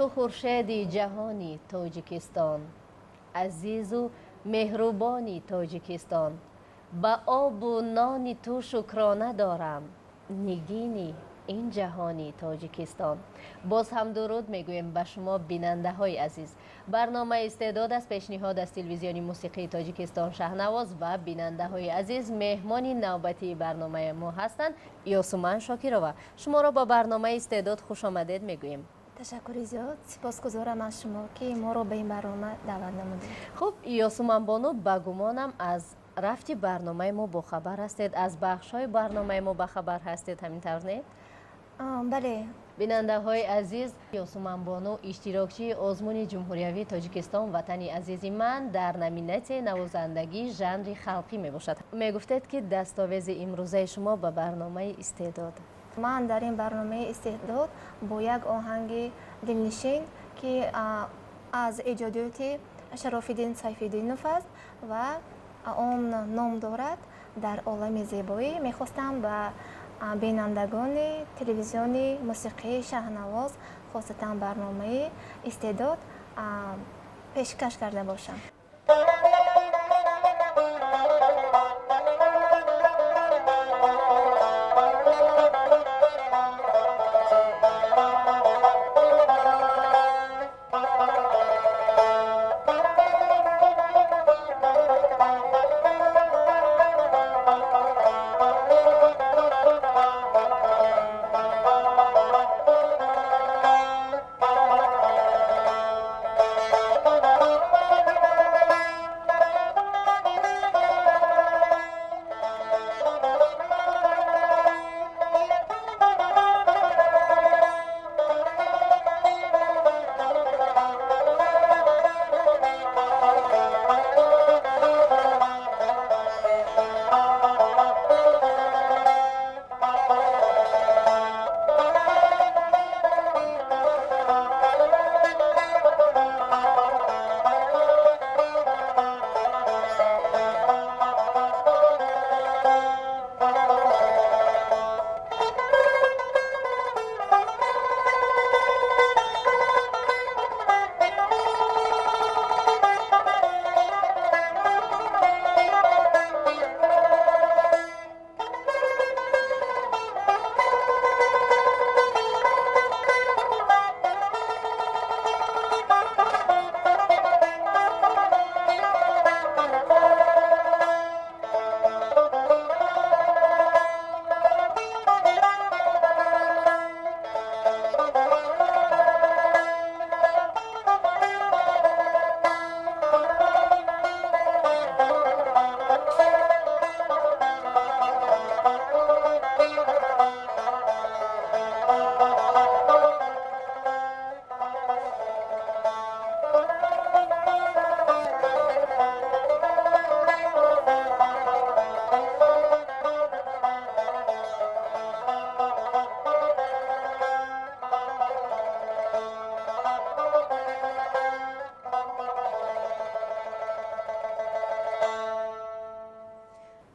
تو خورشیدی جهانی تاجیکستان، عزیز و مهربانی تاجیکستان. با آب و نان تو شکرانه دارم، نگینی این جهانی تاجیکستان. باز هم درود میگویم به شما بیننده های عزیز. برنامه استعداد از پیشنهاد از تلویزیونی موسیقی تاجیکستان شهنواز و بیننده های عزیز مهمان نوبتی برنامه ما هستند. یاسومن شاکرова. شما را با برنامه استعداد خوش آمدید میگویم. تشکر زیاد. سپاسگزارم از شما که ما رو به این برنامه دعوت نمودید. خب یاسومن بانو، با گمانم از رفتی برنامه ما با خبر هستید، از بخش های برنامه ما با خبر هستید، همین طور نه؟ بله. بیننده های عزیز، یاسومن بانو اشتراکچی آزمون جمهوری تاجیکستان وطنی عزیزی من در نامینت نوازندگی ژانر خلقی می باشد. می گفتید که دستاویز امروزه شما به برنامه استعداد. من در این برنامه استعداد با یک آهنگ دلنشین که از ایجادیات شراف‌الدین سیف‌الدینوف است و آن نام دارد در عالم زیبایی، میخواستم به بینندگان تلویزیونی موسیقی شهنواز خاصتا برنامه استعداد پیشکش کرده باشم.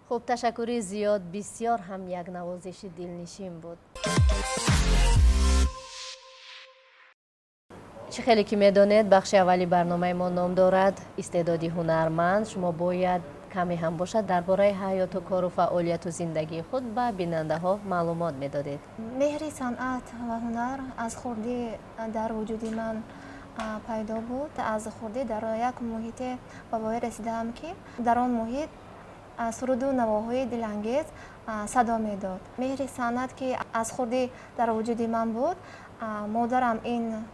خب تشکری زیاد، بسیار هم یک نوازش دلنشین بود. چه خیلی که میدانید بخش اولی برنامه ما نام دارد استعدادی هنرمند. شما باید کمی هم باشد درباره حیات و کار و فعالیت و زندگی خود به بیننده ها معلومات میدادید. مهر صنعت و هنر از خردی در وجود من پیدا بود. از خردی در یک محیط بابایی رسیدم که در آن محیط سرود و نواهای دلانگیز صدا میداد. مهر صنعت که از خردی در وجود من بود، مادرم این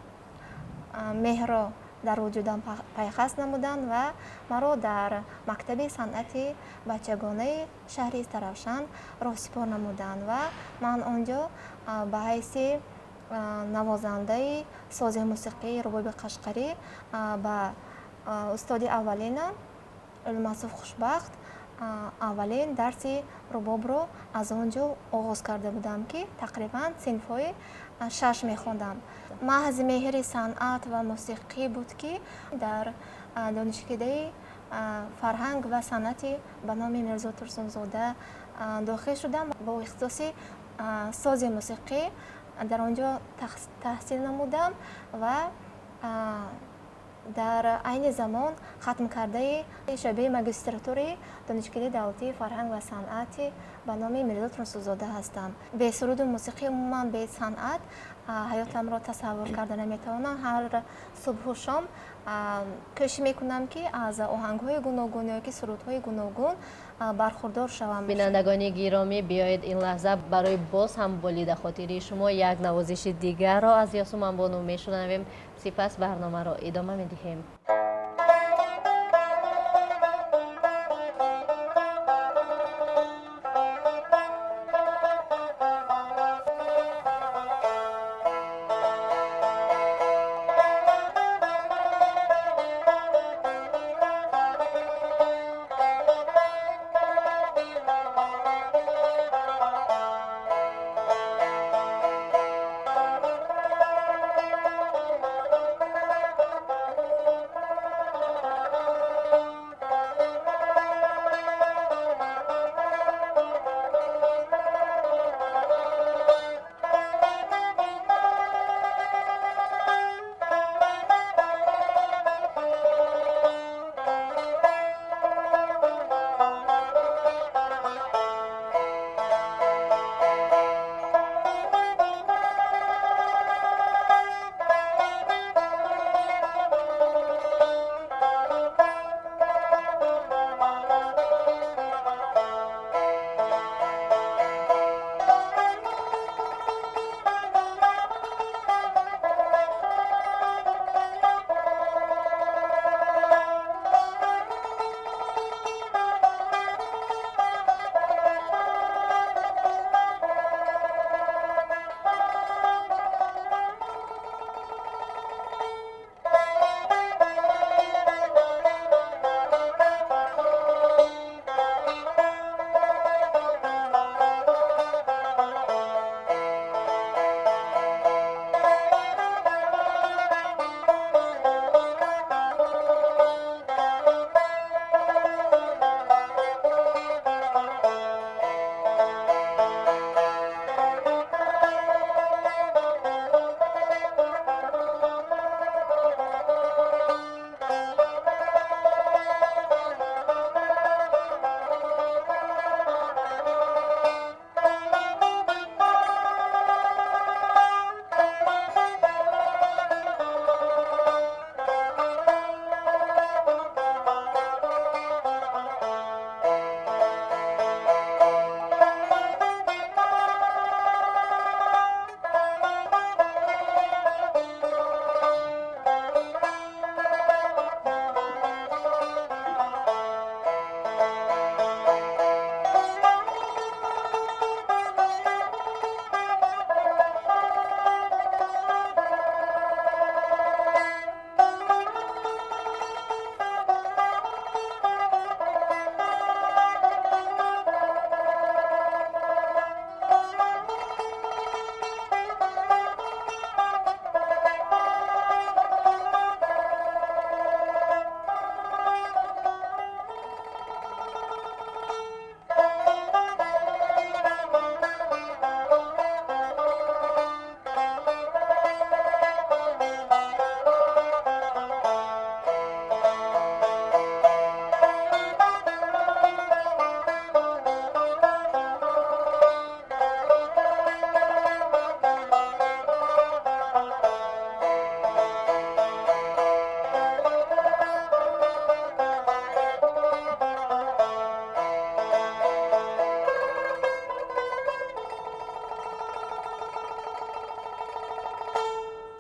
مهر را در وجودم پیخست نمودند و مرا در مکتب صنعت بچگانه شهر استرافشان راهسپار نمودند و من آنجا به حیث نوازنده ساز موسیقی رباب قشقری به استاد اولینم المصوف خوشبخت اولین درس رباب رو از آنجا آغاز کرده بودم که تقریبا صنف‌های 6 میخوندم. محض مهر صنعت و موسیقی بود که در دانشکده فرهنگ و صنعت به نام میرزا ترسونزاده داخل شدم. با اختصاص ساز موسیقی дар он ҷо таҳсил намудам ва дар айни замон хатм кардаи шӯъбаи магистратураи донишгоҳи давлатии фарҳанг ва санъати ба номи Мирзод Русулзода ҳастам. Бе суруду мусиқӣ умуман бе санъат ҳаётамро тасаввур карда наметавонам. Ҳар субҳу шом кӯшиш мекунам ки аз оҳангҳои гуногун ё ки сурудҳои гуногун бархурдор шавам. бинандагони гиромӣ, биёед ин лаҳза барои боз ҳам болида хотири шумо як навозиши дигарро аз Ёсуф Амбону мешунавем. сипас барномаро идома медиҳем.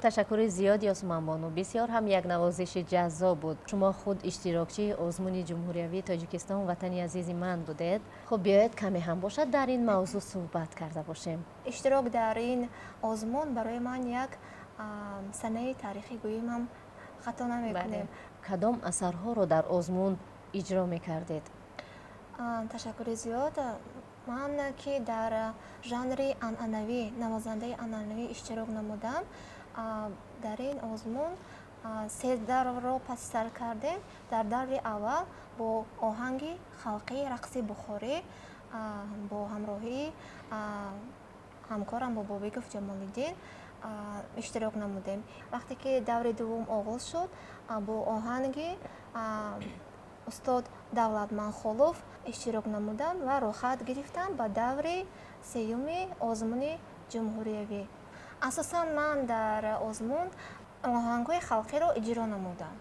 تشکر زیاد یاسم انبانو. بسیار هم یک نوازش جذاب بود. شما خود اشتراکچی آزمون جمهوری تاجیکستان وطنی عزیز من بودید. خب بیاید کمی هم باشد در این موضوع صحبت کرده باشیم. اشتراک در این آزمون برای من یک سنه تاریخی گوییم هم خطا نمیکنیم. کدام اثرها رو در آزمون اجرا میکردید؟ تشکر زیاد. من که در ژانر انعنوی نوازنده انعنوی اشتراک نمودم. در این آزمون سه در رو پس سر کردیم. در در اول با آهنگ خلقی رقص بخاری با همراهی ҳамкорам бо Бобеков Ҷамолиддин иштирок намудем. Вақте ки даври дуввум оғоз шуд, бо оҳанги устод Давлатманд Холов иштирок намудам ва роҳат гирифтам ба даври сеюми озмуни ҷумҳуриявӣ. Асосан ман дар озмун оҳангҳои халқиро иҷро намудам.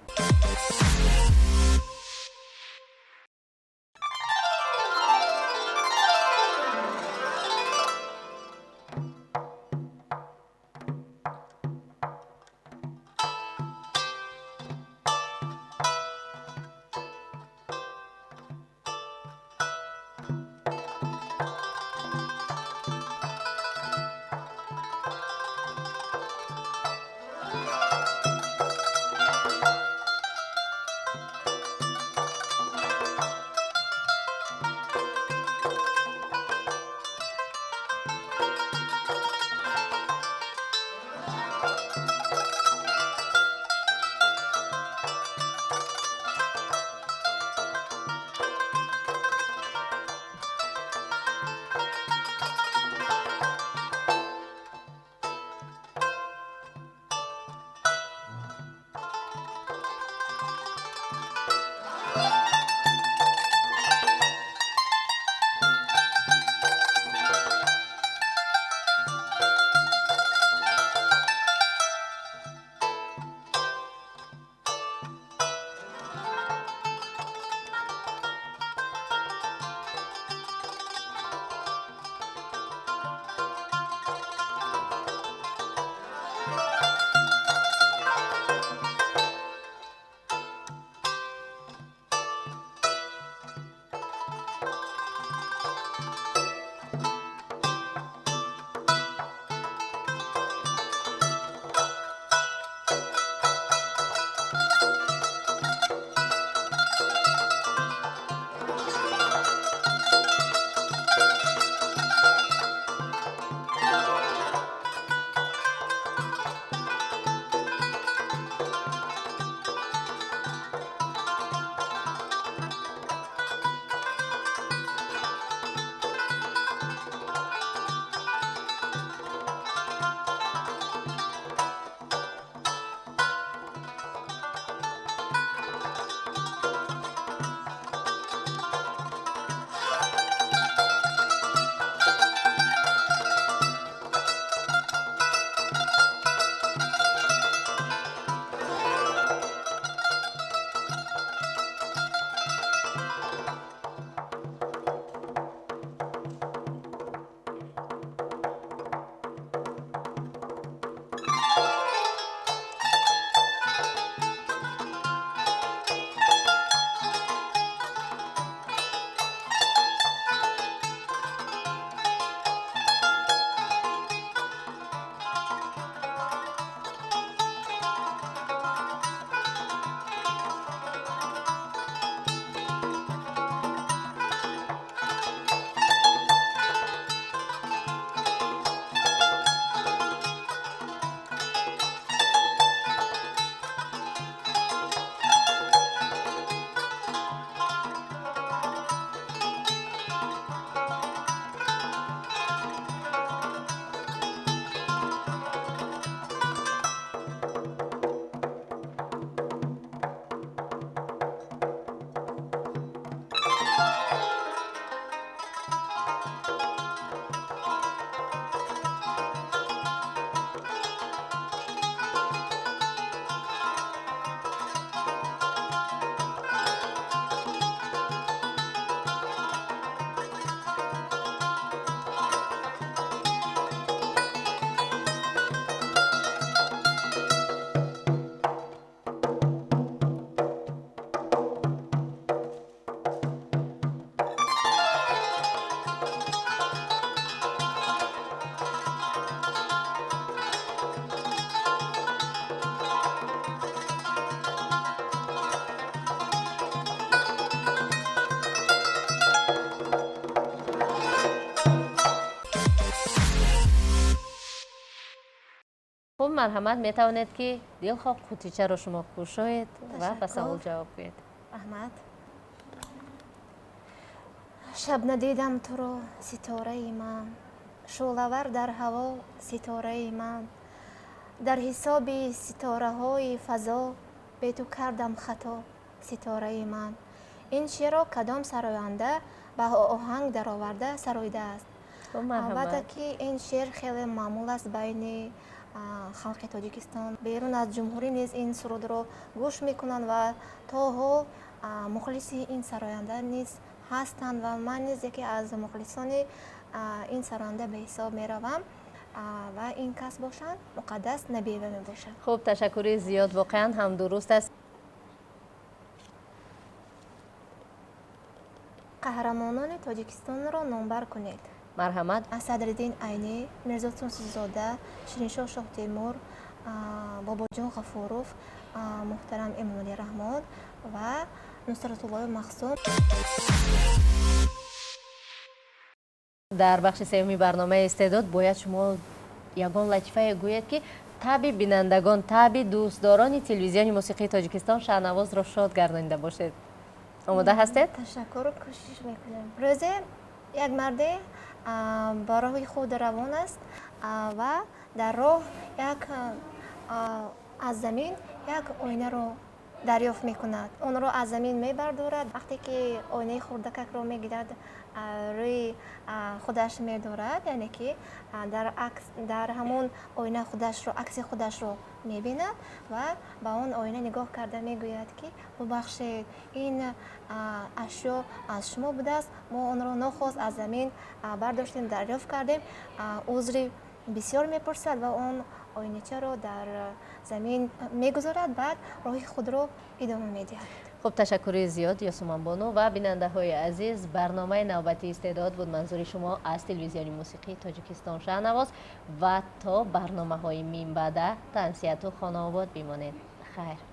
خب مرحمت میتوانید که دلخواه قوطیچه رو شما پوشوید و به سوال جواب بدید. احمد شب ندیدم تو رو ستاره من، шӯлавар дар ҳаво ситораи ман, дар ҳисоби ситораҳои фазо бе ту кардам хато ситораи ман. ин шеърро кадом сароянда ба оҳанг дароварда сароидааст? албатта ки ин шеър хеле маъмул аст байни халқи Тоҷикистон. Берун аз ҷумҳурӣ низ ин сурудро гӯш мекунанд ва то ҳол мухлиси ин сароянда низ ҳастанд ва ман низ яке аз мухлисони ин сароянда ба ҳисоб меравам ва ин кас бошанд муқаддас набиева мебошад. хуб, ташаккури зиёд, воқеан ҳам дуруст аст. қаҳрамонони Тоҷикистонро номбар кунед. марҳамат. Асадриддин Айнӣ, Мирзо Тунсизода, Шириншоҳ Шоҳтемур, Бобоҷон Ғафуров, муҳтарам Эмомалӣ Раҳмон ва Нусратуллои Махсум. дар бахши сеюми барномаи истеъдод бояд шумо ягон латифае гӯед, ки таби бинандагон, таби дӯстдорони телевизиони мусиқии Тоҷикистон Шаҳнавозро шод гардонида бошед. омода ҳастед? Ташаккур, кӯшиш мекунем. Рӯзе як марде ба роҳи худ равон аст ва дар роҳ аз замин як оинаро дарёфт мекунад. Онро аз замин мебардорад. Вақте ки оинаи хурдакакро мегирад, рӯи худаш медорад, яъне ки дар ҳамон оина худашро, акси худашро мебинад ва ба он оина нигоҳ карда мегӯяд ки бубахшед, ин ашё аз шумо будааст, мо онро нохост аз замин бардоштем, дарёфт кардем, узри бисёр мепурсад ва он оиначаро дар замин мегузорад, баъд роҳи худро идома медиҳад. хуб, ташаккури зиёд Ёсуманбону ва бинандаҳои азиз, барномаи навбати истеъдод буд манзури шумо аз телевизиони мусиқии Тоҷикистон Шаҳнавоз ва то барномаҳои минбаъда тансияту хонаобод бимонед. хайр.